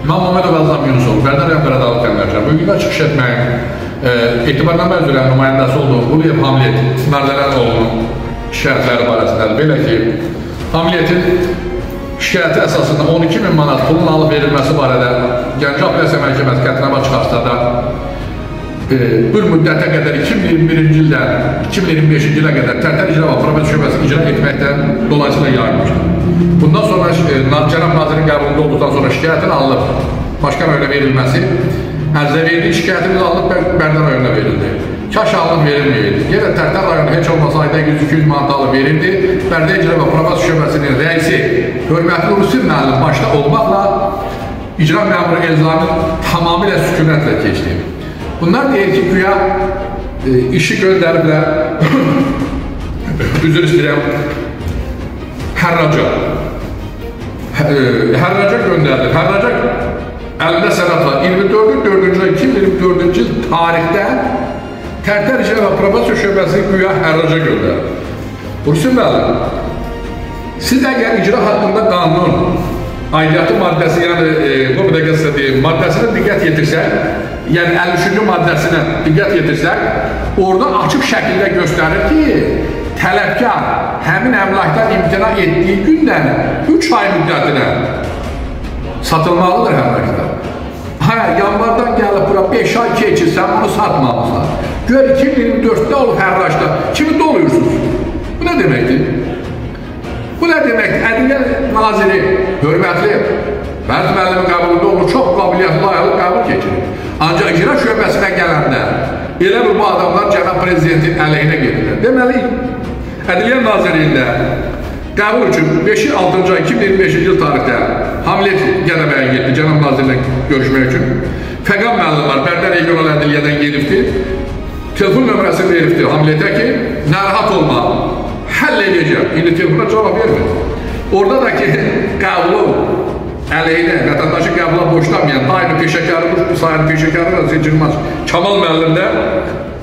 Mən Məmmədov Əzam Yunusov, Bərdər rayon Qaradağlı təməlkar. Bugün də çıxış etməyin etibarnamə üzrə nümayəndəsi olduğu Quliyev Hamlet Mərlələnoğlu'nun şikayətləri barəsindədir. Belə ki, Hamletin şikayəti əsasında 12.000 manat pulun alıb verilməsi barədə Gəncə Apellyasiya Məhkəməsi qətnamə çıxarsa da bir müddətə qədər 2021-ci ildən 2025-ci ilə qədər Tərtər İcra və Probasiya Şöbəsini icra etməkdən dolayısıyla yayılmışdır. Bundan sonra Cənab Nazirin qəbulunda olduqdan sonra şikayətin alınıb başqa rayona verilməsi, ərizə verildi, şikayətimiz alınıb Bərdər rayonuna verildi. Kaş alınıb verilməyildi. Yenə Tərtər rayonu heç olmasa ayda 100-200 manat alıb verildi. Bərdər İcra və Probasiya Şöbəsinin rəisi hörmətli Rusi müəllim başda olmaqla icra məmuru Elzami tamamilə sükunətlə keçdi. Bunlar deyir ki, güya işi göndəriblər, üzr istəyirəm, hərraca göndərilir. Hərraca əlində sənət var. 24.4.2024-cü il tarixdə Tərtər İcra və Probasiya Şöbəsi güya hərraca göndərir. Rusi müəllim, siz əgər icra haqqında qanun aidiyyatı maddəsi, yəni bu bir dəqiqə sizə deyim, maddəsinə diqqət yetirsək, yəni 53-cü maddəsinə diqqət yetirsək, orada açıq şəkildə göstərir ki, tələbkar həmin əmlakdan imtina etdiyi gündən 3 ay müddətinə satılmalıdır əmlaklar. Yanvardan gəlib bura 5 ay keçir, sən bunu satmalısan. Gör 2024-də olub hərraçda, kimi doluyursunuz? Bu nə deməkdir? Bu nə deməkdir? Ədliyyə Naziri, hörmətli Fərd müəllimin qəbulunda olur, çox qabiliyyətli, layıqlı qəbul keçirir. Ancaq icra şöbəsinə gələndə elə bu adamlar cənab prezidentin əleyhinə gedirlər. Deməli, Ədliyyə Nazirliyində qəbul üçün 5-6 ay 2025-ci il tarixdə Hamlet Gədəbəyə getdi, cənab nazirlə görüşmək üçün. Fəqan müəllim var, Bərdər regional ədliyyədən gedibdir. Telefon nömrəsini veribdir Hamletə ki, narahat olma, həll edəcəm. İndi telefona cavab vermir. Orada da ki, qəbulu əleyhinə, vətəndaşı qəbula boşlamayan, daimi peşəkarı, sayılı peşəkarı da seçilmez. Kamal müəllim də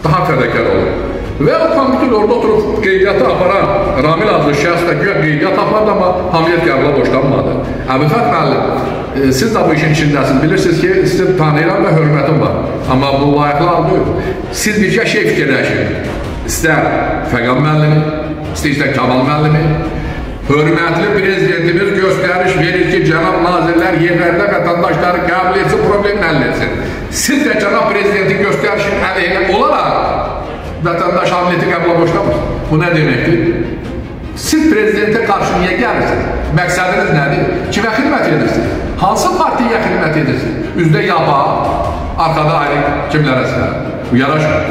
daha fədəkar olur. Və o komitin orada oturub qeydiyyatı aparan Ramil adlı şəxs də güya qeydiyyat apardı, amma Hamlet qəbula boşlanmadı. Əbifət müəllim, siz də bu işin içindəsiniz, bilirsiniz ki, sizi tanıyıram və hörmətim var. Amma bu layıqlar deyil. Siz bircə şey fikirləşin. İstər Fəqan müəllimi, istəyirsə Kamal müəllimi, hörmətli prezidentimiz göstəriş verir ki, cənab nazirlər yerlərdə vətəndaşları qəbul etsin, problemini həll etsin. Siz də cənab prezidentin göstərişin əleyhinə olaraq vətəndaş Hamleti qəbula boşlamır. Bu nə deməkdir? Siz prezidentə qarşı niyə gəlirsiniz? Məqsədiniz nədir? Kimə xidmət edirsiniz? Hansı partiyaya xidmət edirsiniz? Üzdə yaba, arxada ayrı kimlərə sizlər? Bu yaraşmır.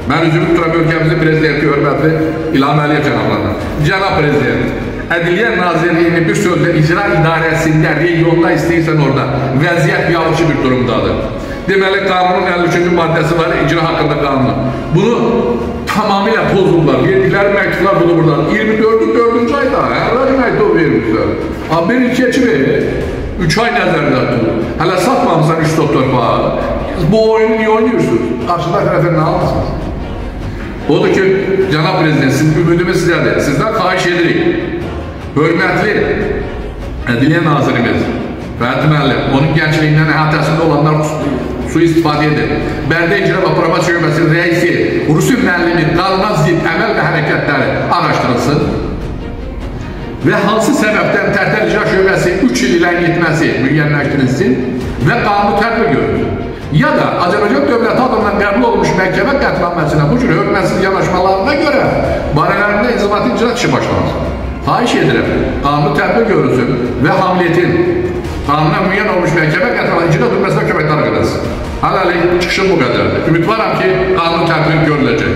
Mən üzümü tuturam ölkəmizin prezidenti hörmətli İlham Əliyev cənablarına. Cənab prezident, Ədliyyə Nazirliyinin bir sözlə icra idarəsində, regionda istəyirsən orada vəziyyət yanlışı bir durumdadır. Deməli, qanunun 53-cü maddəsi var, icra haqqında qanunu. Bunu tamamilə pozurlar. Verdikləri məktublar bunu buradan. 24-cü ayda, hər məktub vermişlər. Bir ilkəçi verir, 3 ay nəzərdə tutulur. Hələ satmamısan 3 top torpağı. Bu oyunu niyə oynuyorsunuz? Qarşıda tərəfə nə alırsınız? Odur ki, cənab prezident, sizin ümidimiz sizədir. Sizdən xahiş edirik. Hörmətli Ədliyyə Nazirimiz, Fərdi müəllim, onun gəncliyindən əhatəsində olanlar sui-istifadə edir. Bərdər İcra və Probasiya Şöbəsinin rəisi Rusi müəllimin qanuna zidd əməl və hərəkətləri araşdırılsın və hansı səbəbdən Tərtər İcra Şöbəsi 3 il ilə getməsi müəyyənləşdirilsin və qanunu tətbiq görülsün. Ya da Azərbaycan dövləti adından qəbul olmuş məhkəmə qətnaməsində bu cür hörmətsiz yanaşmalarına görə barələrində inzibati icra işi başlansın. Xahiş edirəm, qanunu tətbiq görülsün və Hamletin qanuna müəyyən olmuş məhkəmə qətnaməsində icra edilməsinə köməklər edilsin. Hələlik çıxışım bu qədərdir. Ümidvaram ki, qanun tətbiq görüləcək.